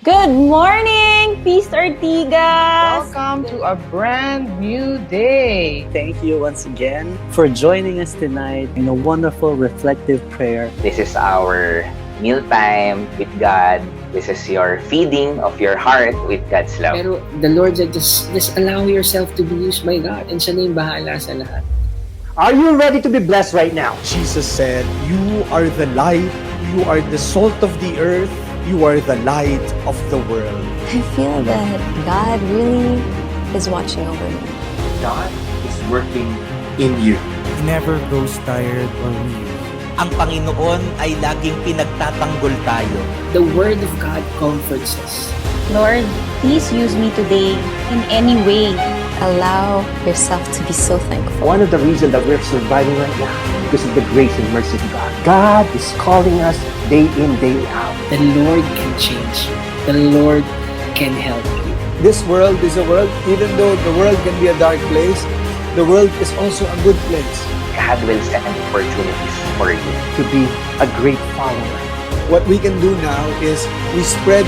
Good morning, Peace Ortigas! Welcome to a brand new day. Thank you once again for joining us tonight in a wonderful reflective prayer. This is our meal time with God. This is your feeding of your heart with God's love. Pero the Lord said, just allow yourself to be used by God and siya na yung bahala sa lahat. Are you ready to be blessed right now? Jesus said, "You are the light, you are the salt of the earth, you are the light of the world." I feel that God really is watching over me. God is working in you. He never grows tired or weary. Ang Panginoon ay laging pinagtatanggol tayo. The Word of God comforts us. Lord, please use me today in any way. Allow yourself to be so thankful. One of the reasons that we're surviving right now is because of the grace and mercy of God. God is calling us day in, day out. The Lord can change you. The Lord can help you. This world is a world, even though the world can be a dark place, the world is also a good place. God will send opportunities for you. To be a great follower. What we can do now is we spread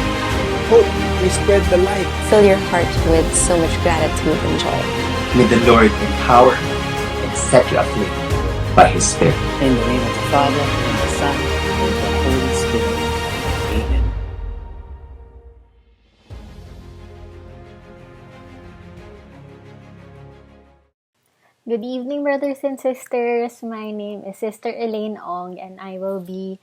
hope, we spread the light. Fill your heart with so much gratitude and joy. May the Lord empower and set you afloat by His Spirit. In the name of the Father, and the Son, and the Holy Spirit. Amen. Good evening, brothers and sisters. My name is Sister Elaine Ong, and I will be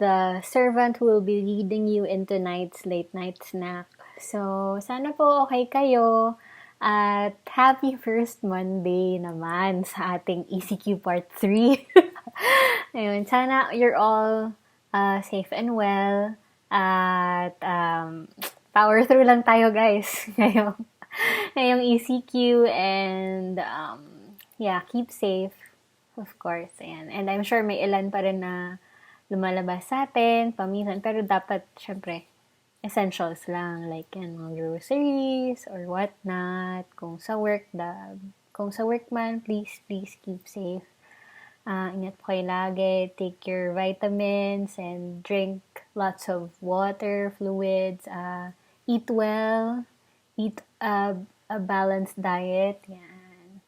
the servant who will be leading you in tonight's late night snack. So, sana po okay kayo. At happy first Monday naman sa ating ECQ Part 3. Ayun, sana you're all safe and well. At power through lang tayo, guys. ngayong ECQ and keep safe, of course. Ayan. And I'm sure may ilan pa rin na lumalabas sa atin, paminsan. Pero dapat, syempre, essentials lang. Like, mga groceries or whatnot. Kung sa work man, please keep safe. Ingat po kayo lagi. Take your vitamins and drink lots of water, fluids. Eat well. Eat a balanced diet. Yan.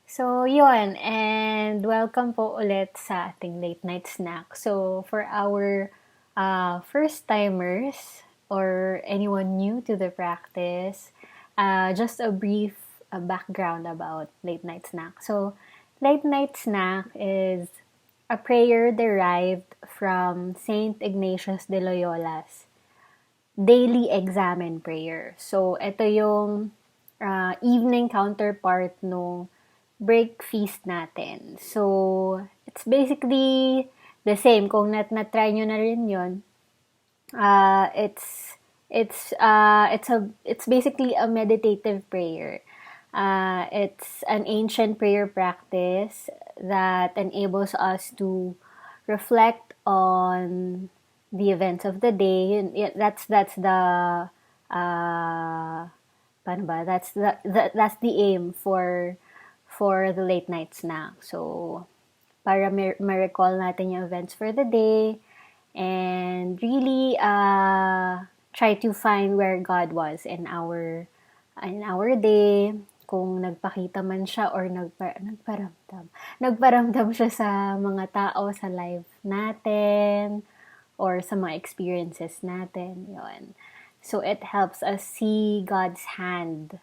So, yun. And welcome po ulit sa ating late night snack. So, for our first-timers or anyone new to the practice, just a brief background about late night snack. So, late night snack is a prayer derived from Saint Ignatius Loyola's daily Examen prayer. So, ito yung evening counterpart no break feast natin. So, it's basically the same. Kung na-try nyo na rin yun, it's basically a meditative prayer. It's an ancient prayer practice that enables us to reflect on the events of the day. That's the that's the aim for the late night snack. So, para ma-recall natin yung events for the day and really try to find where God was in our day, kung nagpakita man siya or nagparamdam siya sa mga tao sa life natin or sa mga experiences natin. Yun. So, it helps us see God's hand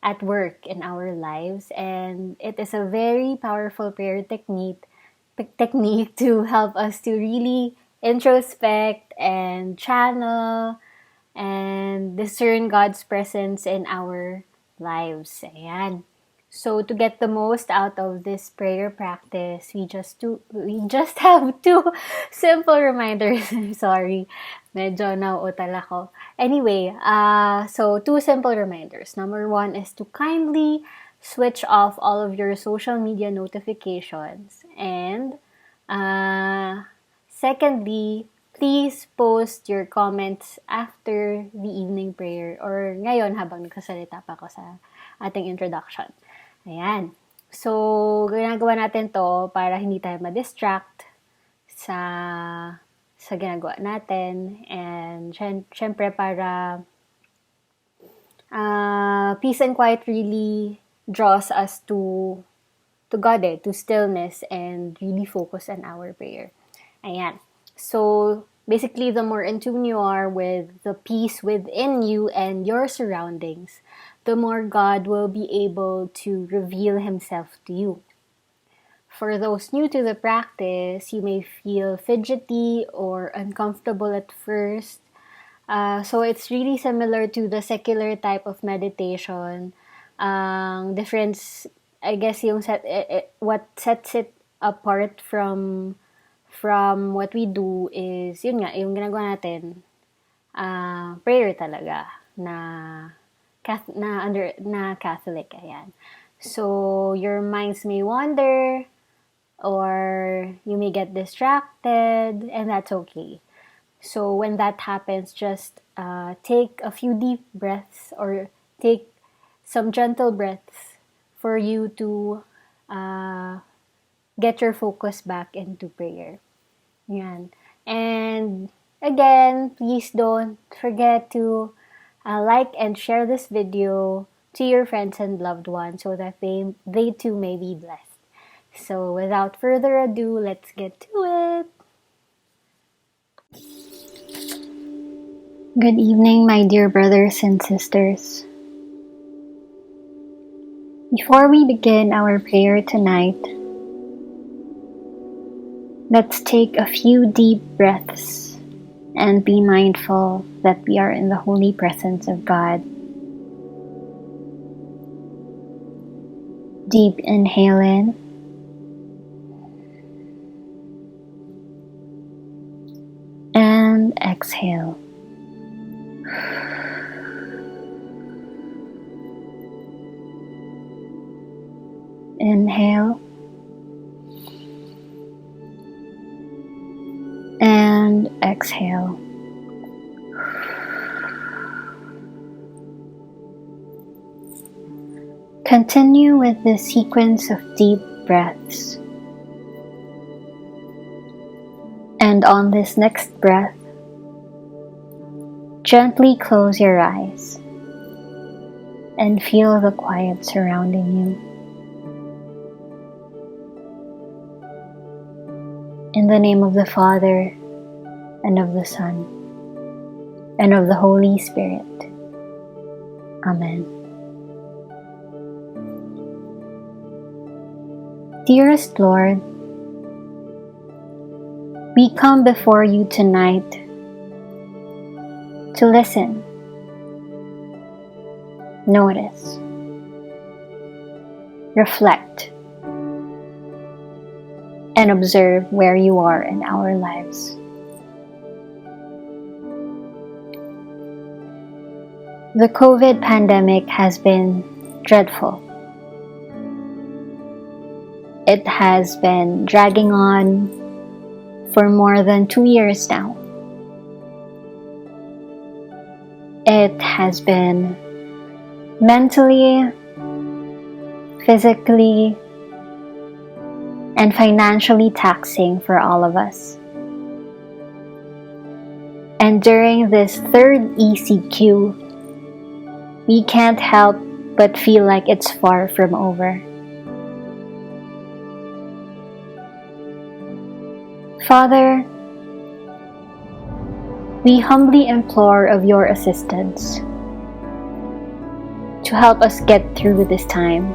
at work in our lives, and it is a very powerful prayer technique to help us to really introspect and channel and discern God's presence in our lives. Ayan. So, to get the most out of this prayer practice, we just have two simple reminders. I'm sorry. Medyo nauutal ako. Anyway, so two simple reminders. Number one is to kindly switch off all of your social media notifications. And secondly, please post your comments after the evening prayer or ngayon habang nagsasalita pa ako sa ating introduction. Ayan. So, ginagawa natin to para hindi tayo ma-distract sa sa ginagawa natin. And syempre para peace and quiet really draws us to God, to stillness and really focus on our prayer. Ayan. So, basically, the more in tune you are with the peace within you and your surroundings, the more God will be able to reveal Himself to you. For those new to the practice, you may feel fidgety or uncomfortable at first. So it's really similar to the secular type of meditation. Difference, I guess, what sets it apart from what we do is, yun nga, yung ginagawa natin, prayer talaga, na Catholic, ayan. So, your minds may wander, or you may get distracted, and that's okay. So when that happens, just take a few deep breaths or take some gentle breaths for you to get your focus back into prayer. Yan. And again, please don't forget to like and share this video to your friends and loved ones so that they too may be blessed. So without further ado, let's get to it. Good evening, my dear brothers and sisters. Before we begin our prayer tonight, let's take a few deep breaths and be mindful that we are in the holy presence of God. Deep inhale in. And exhale. Inhale. And exhale. Continue with the sequence of deep breaths. And on this next breath, gently close your eyes and feel the quiet surrounding you. In the name of the Father, and of the Son, and of the Holy Spirit. Amen. Dearest Lord, we come before you tonight to listen, notice, reflect, and observe where you are in our lives. The COVID pandemic has been dreadful. It has been dragging on for more than 2 years now. It has been mentally, physically, and financially taxing for all of us. And during this third ECQ, we can't help but feel like it's far from over. Father, we humbly implore of your assistance to help us get through this time,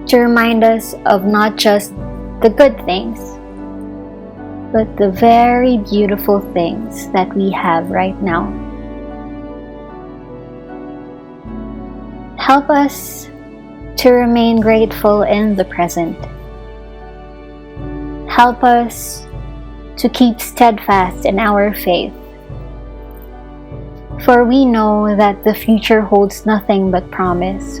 to remind us of not just the good things, but the very beautiful things that we have right now. Help us to remain grateful in the present. Help us to keep steadfast in our faith, for we know that the future holds nothing but promise,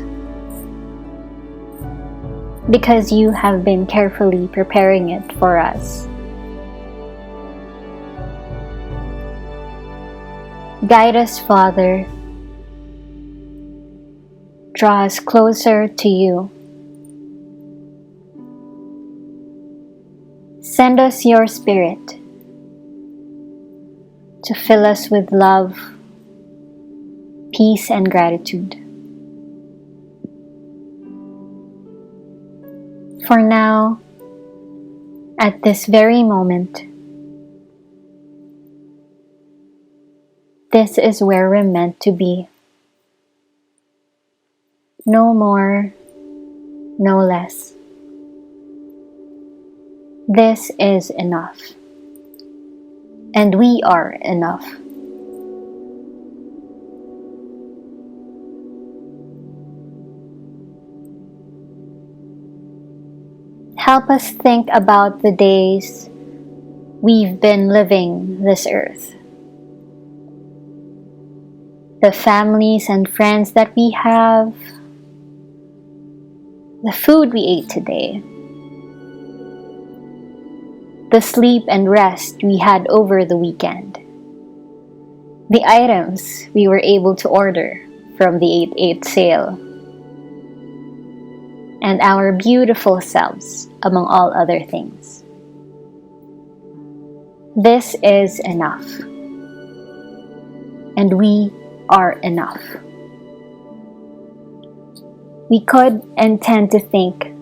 because you have been carefully preparing it for us. Guide us, Father. Draw us closer to you. Send us your Spirit to fill us with love, peace, and gratitude. For now, at this very moment, this is where we're meant to be. No more, no less. This is enough. And we are enough. Help us think about the days we've been living this earth. The families and friends that we have. The food we ate today. The sleep and rest we had over the weekend. The items we were able to order from the 8/8 sale. And our beautiful selves, among all other things. This is enough. And we are enough. We could and tend to think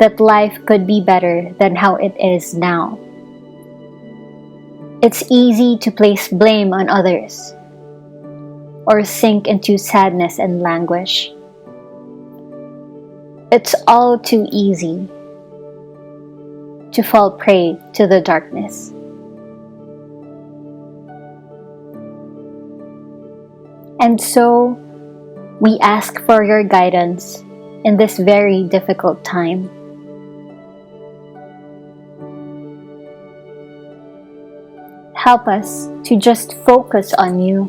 that life could be better than how it is now. It's easy to place blame on others or sink into sadness and languish. It's all too easy to fall prey to the darkness. And so, we ask for your guidance in this very difficult time. Help us to just focus on you,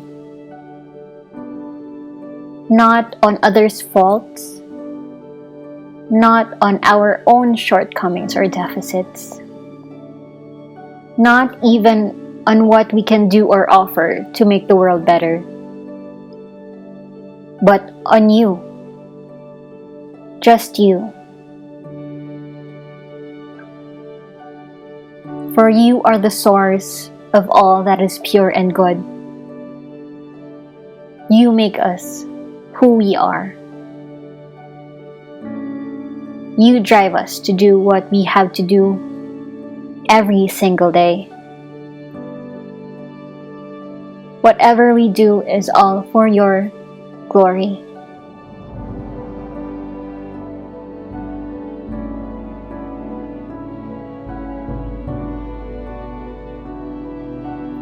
not on others' faults, not on our own shortcomings or deficits, not even on what we can do or offer to make the world better, but on you, just you. For you are the source of all that is pure and good. You make us who we are. You drive us to do what we have to do every single day. Whatever we do is all for your glory.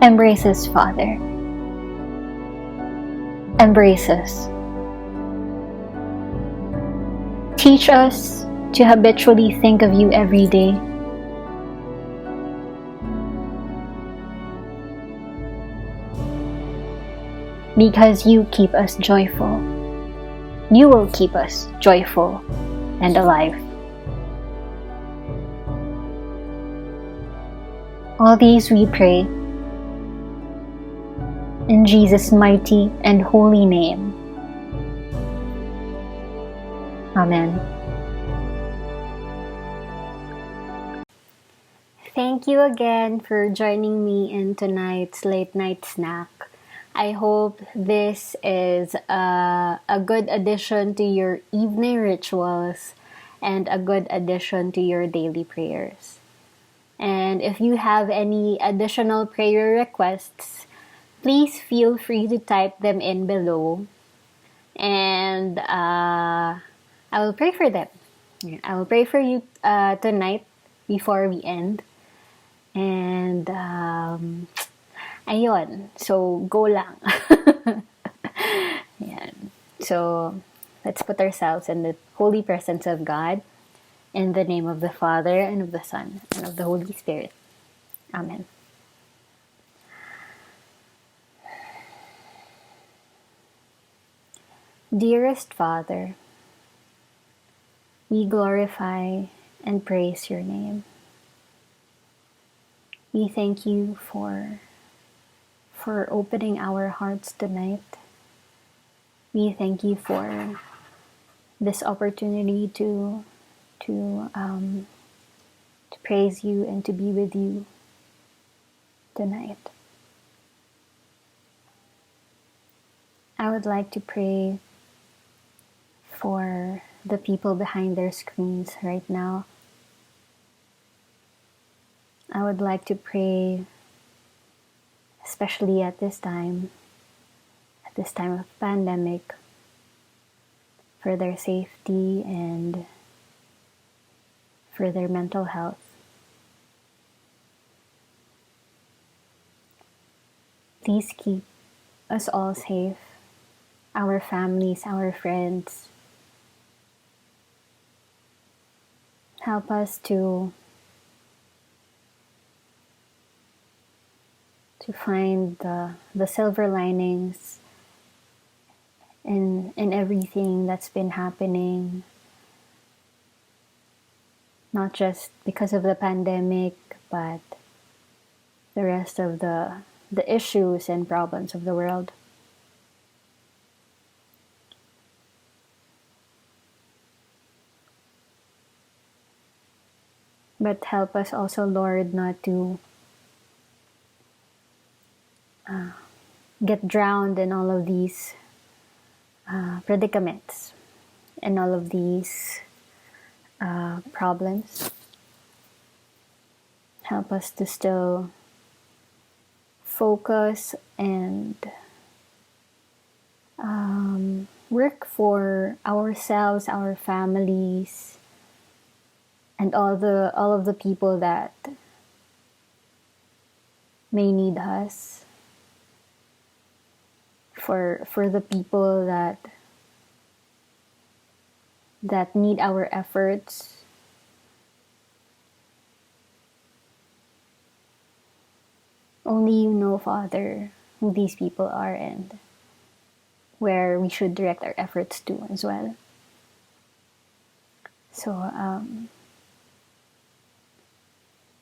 Embrace us, Father. Embrace us. Teach us to habitually think of you every day. Because you keep us joyful. You will keep us joyful and alive. All these we pray in Jesus' mighty and holy name. Amen. Thank you again for joining me in tonight's late night snack. I hope this is a good addition to your evening rituals and a good addition to your daily prayers. And if you have any additional prayer requests, please feel free to type them in below. And I will pray for them. I will pray for you tonight before we end. And ayun. So, go lang. Yan. So, let's put ourselves in the holy presence of God. In the name of the Father, and of the Son, and of the Holy Spirit. Amen. Dearest Father, we glorify and praise your name. We thank you for opening our hearts tonight. We thank you for this opportunity to to praise you and to be with you tonight. I would like to pray for the people behind their screens right now. I would like to pray, especially at this time of pandemic, for their safety and for their mental health. Please keep us all safe, our families, our friends. Help us to find the silver linings in everything that's been happening, not just because of the pandemic, but the rest of the issues and problems of the world. But help us also, Lord, not to get drowned in all of these predicaments and all of these problems. Help us to still focus and work for ourselves, our families, and all of the people that may need us. For the people that need our efforts. Only you know, Father, who these people are and where we should direct our efforts to as well. So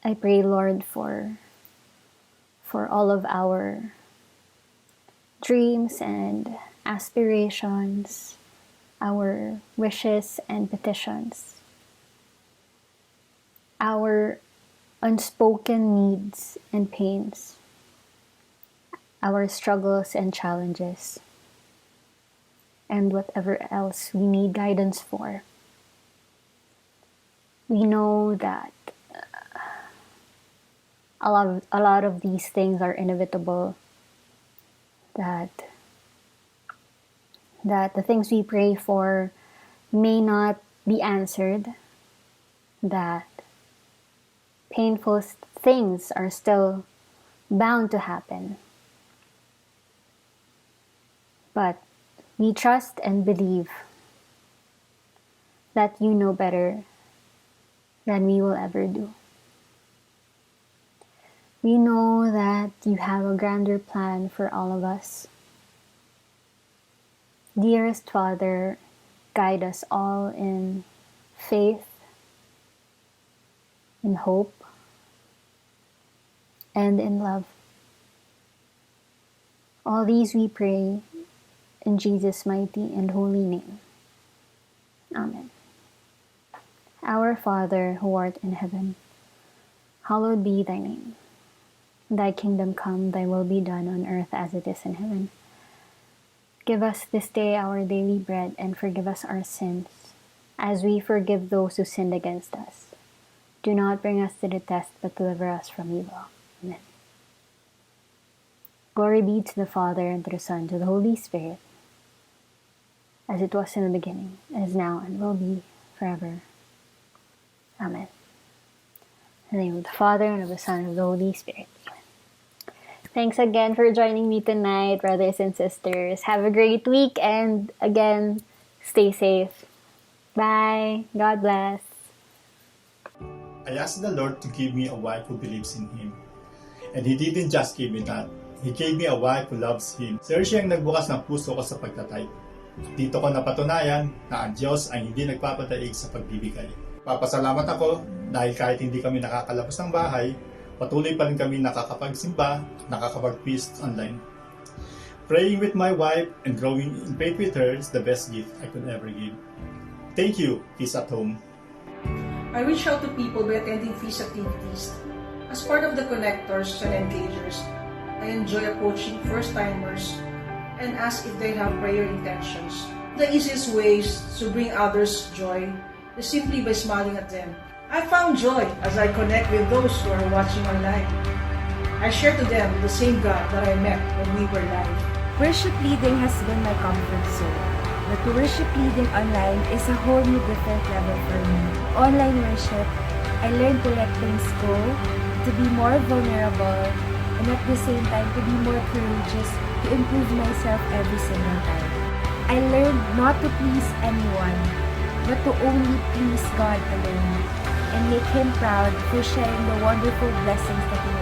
I pray, Lord, for all of our dreams and aspirations, our wishes and petitions, our unspoken needs and pains, our struggles and challenges, and whatever else we need guidance for. We know that a lot of these things are inevitable, that the things we pray for may not be answered, that painful things are still bound to happen. But we trust and believe that you know better than we will ever do. We know that you have a grander plan for all of us. Dearest Father, guide us all in faith, in hope, and in love. All these we pray in Jesus' mighty and holy name. Amen. Our Father, who art in heaven, hallowed be thy name. Thy kingdom come, thy will be done on earth as it is in heaven. Give us this day our daily bread, and forgive us our sins, as we forgive those who sinned against us. Do not bring us to the test, but deliver us from evil. Amen. Glory be to the Father, and to the Son, and to the Holy Spirit, as it was in the beginning, is now, and will be forever. Amen. In the name of the Father, and of the Son, and of the Holy Spirit. Thanks again for joining me tonight, brothers and sisters. Have a great week, and again, stay safe. Bye. God bless. I asked the Lord to give me a wife who believes in Him. And He didn't just give me that. He gave me a wife who loves Him. Sir, siya ang nagbukas ng puso ko sa pagtatype. Dito ko napatunayan na ang Diyos ay hindi nagpapadaig sa pagbibigay. Papasalamat ako dahil kahit hindi kami nakakalabas ng bahay, patuloy pa rin kami nakakapagsimba, nakakapag-feast online. Praying with my wife and growing in faith with her is the best gift I could ever give. Thank you, Peace at Home. I reach out to people by attending feast activities. As part of the connectors and engagers, I enjoy approaching first-timers and ask if they have prayer intentions. The easiest ways to bring others joy is simply by smiling at them. I found joy as I connect with those who are watching online. I share to them the same God that I met when we were live. Worship leading has been my comfort zone. But worship leading online is a whole new different level for me. Online worship, I learned to let things go, to be more vulnerable, and at the same time to be more courageous to improve myself every single time. I learned not to please anyone, but to only please God alone, and make Him proud for sharing the wonderful blessings that He